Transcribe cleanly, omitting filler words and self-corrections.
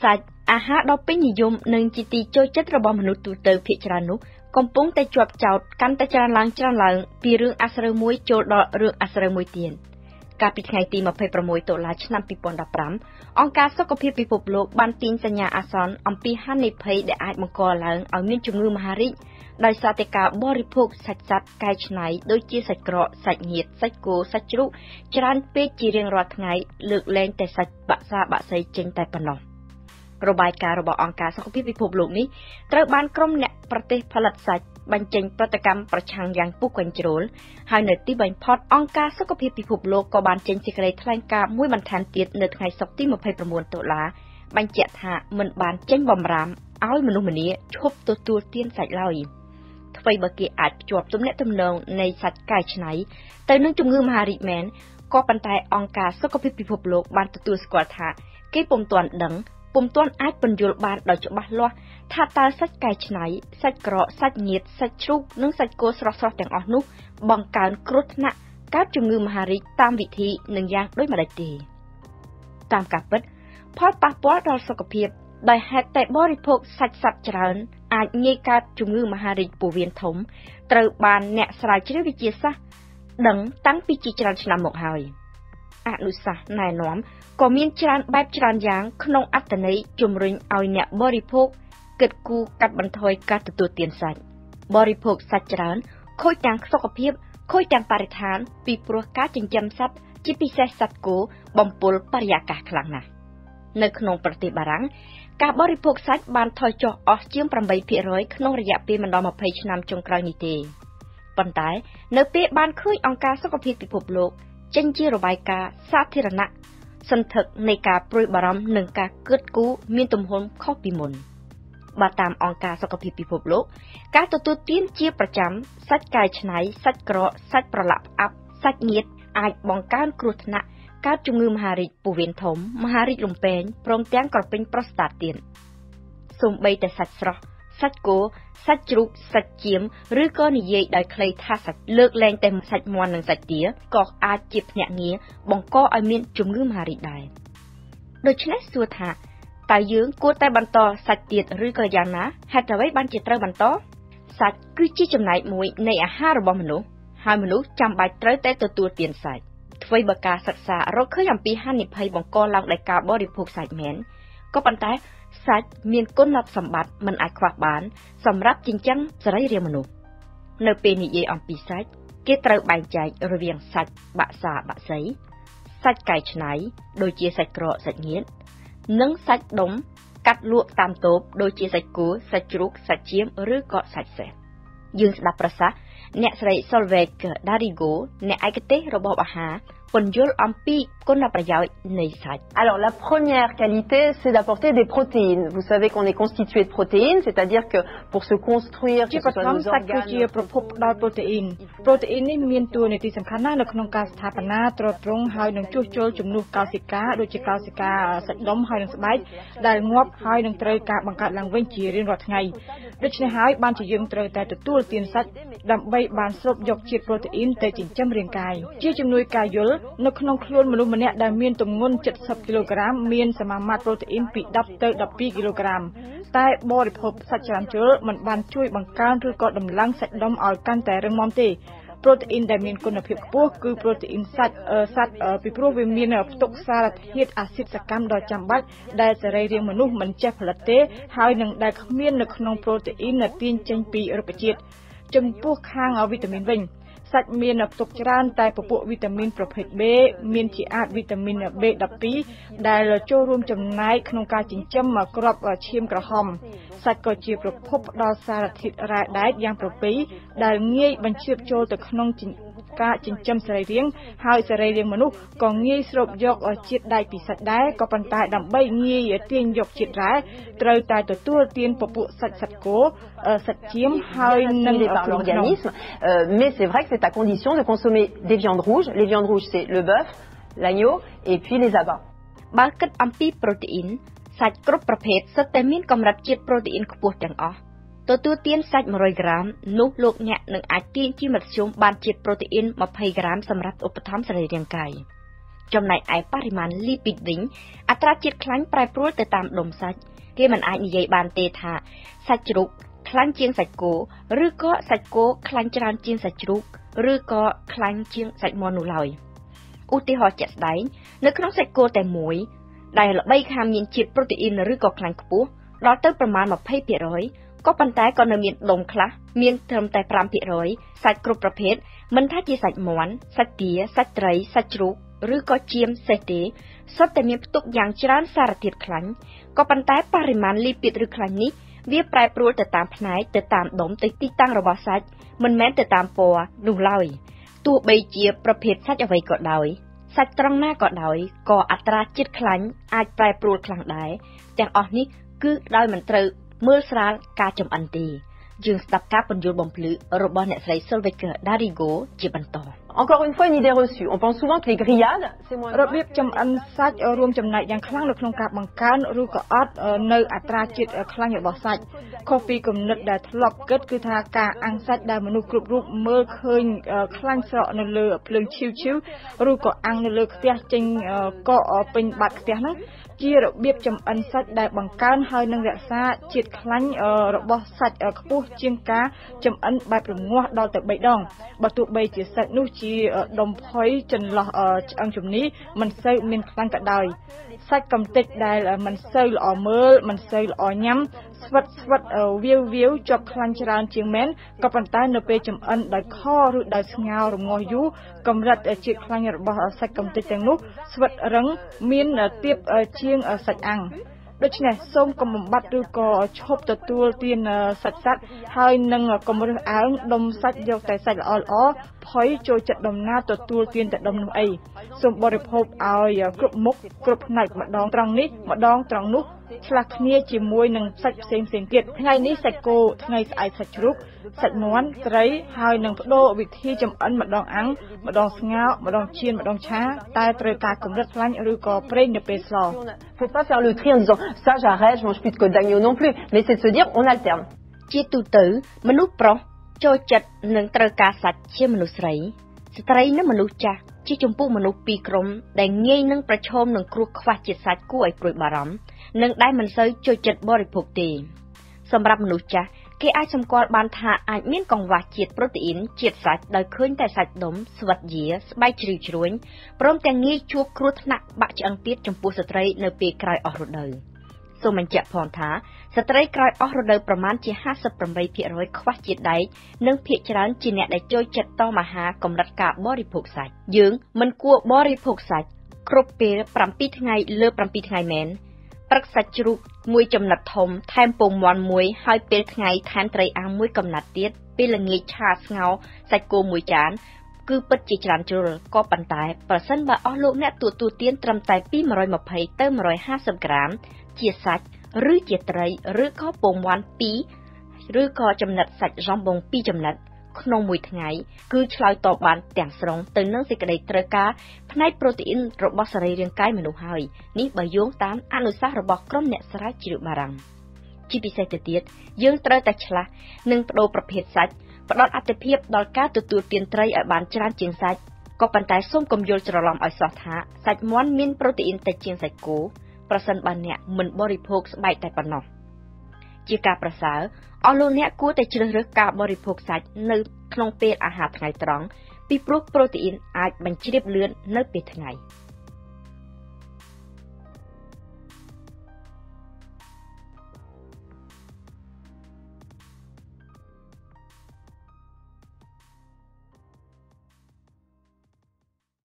សាច់អាហារដ៏ពេញនិយមនិងជាទីចូលចិត្តរបស់មនុស្សទូទៅភាគច្រើននោះកំពុងតែជាប់ចោតកាន់តែច្រើនឡើងពីរឿងអាស្រូវមួយចូលដល់រឿងអាស្រូវមួយទៀតកាលពីថ្ងៃទី26 តុលាឆ្នាំ 2015 អង្គការសុខភាពពិភពលោកបានទាញសញ្ញាអាសន្នអំពីហានិភ័យដែលអាចបង្កឡើងឲ្យមានជំងឺមហារីកដោយសារតែការបរិភោគសាច់សត្វកែច្នៃដូចជាសាច់ក្រកសាច់ញាតិសាច់គោសាច់ជ្រូកច្រើនពេកជារៀងរាល់ថ្ងៃលើកលែងតែសាច់បាក់សៃចេញតែប៉ុណ្ណោះរបាយការណ៍របស់អង្គការសុខភាពពិភពលោកនេះត្រូវបានក្រុមអ្នកប្រទេសផលិតសាច់បញ្ចេញប្រតិកម្មប្រឆាំងយ៉ាងពុះកញ្ជ្រោលហើយនៅទីបំផុតអង្គការសុខភាពពិភពលោកក៏បានចេញសេចក្តីថ្លែងការណ៍មួយបន្ថែមទៀតនៅថ្ងៃសុក្រទី29 តុលាបញ្ជាក់ថាមិនបានចេញបំរាមឲ្យមនុស្សម្នាឈប់ទទួលទានសាច់ឡើយអ្វីបើគេអាចភ្ជាប់ទំនាក់ទំនងនៃសាច់កែច្នៃទៅនឹងជំងឺមហារីកមែនក៏ប៉ុន្តែអង្គការសុខភាពពិភពលោកបានទទួលស្គាល់ថាគេពុំទាន់ដឹងពុំទាន់អាចពន្យល់បានដោយច្បាស់លាស់ថាតើសាច់កែច្នៃសាច់ក្រកសាច់ញាតិសាច់ជ្រូកនិងសាច់គោស្រស់ៗទាំងអស់នោះបង្កើនគ្រោះថ្នាក់កើតជំងឺមហារីកតាមវិធីនិងយ៉ាងដូចម្តេចទេតាមការពិតផលប៉ះពាល់ដល់សុខភាពដោយហេតុតែបរិភោគសាច់សត្វច្រើនអាចងាយកើតជំងឺមហារីកពោះវៀនធំត្រូវបានអ្នកស្រាវជ្រាវវិទ្យាសាស្ត្រដឹងតាំងពីជាច្រើនឆ្នាំមកហើយអនុសាសន៍ណែនាំក៏មានច្រើនបែបច្រើនយ៉ាងក្នុងអត្ថន័យជំរុញឲ្យអ្នកបរិភោគគិតគូរកាត់បន្ថយការទទួលទានសាច់បរិភោគសាច់ច្រើនខូចទាំងសុខភាពខូចទាំងបរិស្ថានពីព្រោះការចិញ្ចឹមសត្វជាពិសេសសត្វគោបំពុលបរិយាកាសខ្លាំងណាស់នៅក្នុងប្រទេសបារាំងការបរិភោគសាច់បានថយចុះអស់ជាង 8% ក្នុងរយៈពេលមិនដល់20ឆ្នាំចុងក្រោយនេះទេប៉ុន្តែនៅពេលបានឃើញអង្គការសុខភាពពិភពលោកចេញជារបាយការណ៍សាធារណៈសន្ធឹកនៃការព្រួយបារម្ភនិងការគិតគូរមានទំហំខុសពីមុនបើតាមអង្គការសុខភាពពិភពលោកការទទួលទានជាប្រចាំសាច់កែច្នៃសាច់ក្រកសាច់ប្រឡាក់ផ្អាប់សាច់ញាតិអាចបង្កើនគ្រោះថ្នាក់កើតជំងឺមហារីកពោះវៀនធំមហារីកលំពែងព្រមទាំងក្រពេញប្រូស្តាតទៀតសូម្បីតែសាច់ស្រស់សាច់គោសាច់ជ្រូកសាច់ចៀមឬក៏និយាយដោយខ្លីថាសាច់លើកលែងតែសាច់មាន់និងសាច់ទាក៏អាចជាភ្នាក់ងារបង្កឲ្យមានជំងឺមហារីកដែរដូច្នេះសួរថាតើយើងគួរតែបន្តសាច់ទៀតឬក៏យ៉ាងណាហេតុអ្វីបានជាត្រូវបន្តសាច់គឺជាចំណែកមួយនៃអាហាររបស់មនុស្សហើយមនុស្សចាំបាច់ត្រូវតែទទួលទានសាច់អ្វីបើការសិក្សារកឃើញអំពីហានិភ័យបង្កឡើងដោយការបរិភោគសាច់មែនក៏ប៉ុន្តែសាច់មានគុណសម្បត្តិមិនអាចខ្វះបានសម្រាប់ចិញ្ចឹមសរីរាង្គមនុស្សនៅពេលនិយាយអំពីសាច់គេត្រូវបែងចែករវាងសាច់បាក់សៃសាច់កែច្នៃដូចជាសាច់ក្រកសាច់ញាតិនិងសាច់ដុំកាត់លក់តាមតូបដូចជាសាច់គោសាច់ជ្រូកសាច់ចៀมឬក៏សាច់សេះយើងស្ដាប់ប្រសាសន៍អ្នកស្រី Solveig Darigo អ្នកឯកទេសរបបអាហារពន្យល់អំពីគុណប្រយោជន៍នៃសាច់ Alors la première qualité c'est d'apporter des protéines. Vous savez qu'on est constitué de protéines, c'est-à-dire que pour se construire ជាបឋមសាច់គឺជាប្រភពផ្ដល់ប្រូតេអ៊ីននេះមានតួនាទីសំខាន់ណាស់នៅក្នុងការស្ថាបនាទ្រទ្រង់ហើយនឹងជួសជុលជំនួសកោសិកាដូចជាកោសិកាសាច់ដុំហើយនឹងស្បែកដែលងាប់ហើយនឹងត្រូវការបង្កើតឡើងវិញជារៀងរាល់ថ្ងៃដូច្នេះហើយបានជាយើងត្រូវតែទទួលទានសាច់ដើម្បីបានស្រូបយកជាតិប្រូតេអ៊ីនទៅចិញ្ចឹមរាងកាយជាជំនួយការយល់នៅក្នុងខ្លួនមនុស្សម្នាក់ដែលមានទម្ងន់70គីឡូក្រាមមានសមាមាត្រប្រូតេអ៊ីនពី10ទៅ12គីឡូក្រាមតែបរិភោគសាច់ច្រើនជើមិនបានជួយបង្កើនឬក៏ដំឡើងសាច់ដុំឲ្យកាន់តែរឹងមាំទេប្រូតេអ៊ីនដែលមានគុណភាពខ្ពស់គឺប្រូតេអ៊ីនសាច់ពីព្រោះវាមានផ្ទុកសារធាតុអាស៊ីតសកម្មដ៏ចាំបាច់ដែលសរីរាង្គមនុស្សមិនចេះផលិតទេហើយនឹងដែលគ្មាននៅក្នុងប្រូតេអ៊ីនទាញចេញពីរុក្ខជាតិចំពោះខាងវីតាមីនវិញសាច់មានផ្ទុកច្រើនតែពពួកវីតាមីនប្រភេទ B មានជាអាចវីតាមីន B12 ដែលចូលរួមចំណែកក្នុងការចិញ្ចឹមគ្រាប់ឈាមក្រហមសាច់ក៏ជាប្រភពផ្ដល់សារធាតុរ៉ែដែកយ៉ាងប្រពៃដែលងាយបញ្ជ្រាបចូលទៅក្នុងការចិញ្ចឹមសរីរាង្គហើយសរីរាង្គមនុស្សក៏ងាយស្រូបយកជាតិដែកពីសាច់ដែរក៏ប៉ុន្តែដើម្បីងាយទាញយកជាតិរ៉ែត្រូវតែទទួលទានពពួកសាច់គោសាច់ចៀមហើយនិងpar l'organisme mais c'est vrai que c'est à condition de consommer des viandes rouges les viandes rouges c'est le bœuf l'agneau et puis les abats បើគិតអំពីប្រូតេអ៊ីនសាច់គ្រប់ប្រភេទសុទ្ធតែមានកម្រិតជាតិប្រូតេអ៊ីនខ្ពស់ទាំងអស់ទទួលទានសាច់100ក្រាមនោះលោកអ្នកនឹងអាចទាញជាមធ្យមបានជាតិប្រូតេអ៊ីន20ក្រាមសម្រាប់ឧបត្ថម្ភសរីរាង្គកាយ ចំណែកឯបរិមាណលីពីតវិញអត្រាជាតិខ្លាញ់ប្រែប្រួលទៅតាមដុំសាច់គេមិនអាចនិយាយបានទេថាសាច់ជ្រូកខ្លាញ់ជាងសាច់គោឬក៏សាច់គោខ្លាញ់ច្រើនជាងសាច់ជ្រូកឬក៏ខ្លាញ់ជាងសាច់មាន់នោះឡើយឧទាហរណ៍ជាក់ស្ដែងនៅក្នុងសាច់គោតែមួយដែលល្បីថាមានជាតិប្រូតេអ៊ីនឬក៏ខ្លាញ់ខ្ពស់ដល់ទៅប្រមាណ 20% ក៏ប៉ុន្តែក៏នៅមានដុំខ្លះមានត្រឹមតែ 5% សាច់គ្រប់ប្រភេទមិនថាជាសាច់មាន់សាច់ទាសាច់ត្រីសាច់ជ្រូកឬក៏ចៀមសេះទេសុទ្ធតែមានផ្ទុកយ៉ាងច្រើនសារធាតុខ្លាញ់ក៏ប៉ុន្តែបរិមាណលីពីតឬខ្លាញ់នេះវាប្រែប្រួលទៅតាមផ្នែកទៅតាមដុំទៅទីតាំងរបស់សាច់មិនមែនទៅតាមពណ៌នោះឡើយទោះបីជាប្រភេទសាច់អ្វីក៏ដោយសាច់ត្រង់ណាក៏ដោយក៏អត្រាជាតិខ្លាញ់អាចប្រែប្រួលខ្លាំងដែរទាំងអស់នេះគឺដោយមិនត្រូវមើលស្រាលការចំអិនទេយើងស្ដាប់ការពន្យល់បំភ្លឺរបស់អ្នកស្រី Solveig Darigo ជាបន្ត Encore une fois une idée reçue. On pense souvent que les grillades, c'est moins របៀបចំអិនសាច់រួមចំណែកយ៉ាងខ្លាំងនៅក្នុងការបង្កើនឬក៏អត់នៅអត្រាជាតិខ្លាញ់របស់សាច់ខុសពីគំនិតដែលធ្លាប់គិតគឺថាការអាំងសាច់ដែលមនុស្សគ្រប់រូបមើលឃើញខ្លាញ់ស្រកនៅលើភ្លើងឈីវឬក៏អាំងនៅលើខ្ទះចេញកកពេញបាត់ខ្ទះហ្នឹងជារបៀបចំអិនសាច់ដែលបង្កើនហើយនឹងរក្សាជាតិខ្លាញ់របស់សាច់ខ្ពស់ជាងការចំអិនបែបរងាស់ដល់ទៅ3ដងបើទោះបីជាសាច់នោះជាដុំផុយចន្លោះឆ្អឹងជំនីមិនសូវមានខ្លាញ់ក៏ដោយសាច់កំទេចដែលមិនសូវល្អមើលមិនសូវល្អញ៉ាំស្វិតវាវជាប់ខ្លាញ់ច្រើនជាងមែនក៏ប៉ុន្តែនៅពេលចំអិនដោយខឬដោយស្ងោររងាស់យូរកម្រិតជាតិខ្លាញ់របស់សាច់កំទេចទាំងនោះស្វិតរឹងមានទាបជាងសាច់អាំងដូច្នេះសូមកុំបំបត្តិឬក៏ឈប់ទទួលទានសាច់សត្វហើយនឹងកុំរើសអើងដុំសាច់យកតែសាច់ល្អផុយចូលចិត្តដុំណាទទួលទានតែដុំនោះអីសូមបរិភោគឲ្យគ្រប់មុខគ្រប់ផ្នែកម្ដងត្រង់នេះម្ដងត្រង់នោះឆ្លាស់គ្នាជាមួយនឹងសាច់ផ្សេងទៀតថ្ងៃនេះសាច់គោថ្ងៃស្អែកសាច់ជ្រូកសាច់មាន់ត្រីហើយនឹងបដូរវិធីចំអិនម្ដងអាំងម្ដងស្ងោរម្ដងចៀនម្ដងឆាតែត្រូវការកម្រិតខ្លាញ់ឬក៏ប្រេងនៅពេលស្ល Faut pas faire le tri en disant ça j'arrête, je mange plus de côte d'agneau non plus, mais c'est de se dire on alterne. ជាទូទៅមនុស្សប្រុសចូលចិត្តនឹងត្រូវការសាច់ជាមនុស្សស្រីស្ត្រីនិងមនុស្សចាស់ជាចំពោះមនុស្សពីរក្រុមដែលងាយនឹងប្រឈមនឹងគ្រោះខ្វះជាតិសាច់គួរឲ្យព្រួយបារម្ភនិងដែលមិនសូវចូលចិត្តបរិភោគទេសម្រាប់មនុស្សចាស់គេអាចសម្គាល់បានថាអាចមានកង្វះជាតិប្រូតេអ៊ីនជាតិសាច់ដោយឃើញតែសាច់ដុំស្វិតយាស្បែកជ្រីវជ្រួញព្រមទាំងងាយជួបគ្រោះថ្នាក់បាក់ឆ្អឹងទៀតចំពោះស្ត្រីនៅពេលក្រោយអស់រដូវសូមបញ្ជាក់ផងថាស្ត្រីក្រោយអស់រដូវប្រមាណជា 58% ខ្វះជាតិដែកនិងភាគច្រើនជាអ្នកដែលចូលចិត្តតមអាហារកម្រិតការបរិភោគសាច់យើងមិនគួរបរិភោគសាច់គ្រប់ពេល7ថ្ងៃលើ7ថ្ងៃមែនព្រឹកសាច់ជ្រូកមួយចំណិតធំថែមពងមាន់មួយហើយពេលថ្ងៃថែមត្រីអាំងមួយកំណាត់ទៀតពេលល្ងាចឆាស្ងោរសាច់គោមួយចានគឺពិតជាច្រើនជ្រុលក៏ប៉ុន្តែប្រសិនបើអស់លោកអ្នកទទួលទានត្រឹមតែពី120ទៅ150ក្រាមជាសាច់ឬជាត្រីឬក៏ពងមាន់2ឬក៏ចំណិតសាច់រំបង2ចំណិតក្នុងមួយថ្ងៃគឺឆ្លើយតបបានទាំងស្រុងទៅនឹងសេចក្តីត្រូវការផ្នែកប្រូតេអ៊ីនរបស់សរីរាង្គកាយមនុស្សហើយនេះបើយោងតាមអនុសាសន៍របស់ក្រុមអ្នកស្រាវជ្រាវបារាំងជាពិសេសទៅទៀតយើងត្រូវតែឆ្លាស់និងបដូរប្រភេទសាច់ផ្ដល់អាទិភាពដល់ការទទួលទានត្រីឲ្យបានច្រើនជាងសាច់ក៏ប៉ុន្តែសូមកុំយល់ច្រឡំឲ្យសោះថាសាច់មាន់មានប្រូតេអ៊ីនតិចជាងសាច់គោប្រសិនបើអ្នកមិនបរិភោគស្បែកតែប៉ុណ្ណោះជាការប្រសើរអស់លោកអ្នកគួរតែជ្រើសរើសការបរិភោគសាច់នៅក្នុងពេលអាហារថ្ងៃត្រង់ពីព្រោះប្រូតេអ៊ីនអាចបញ្ជ្រាបលឿននៅពេលថ្ងៃ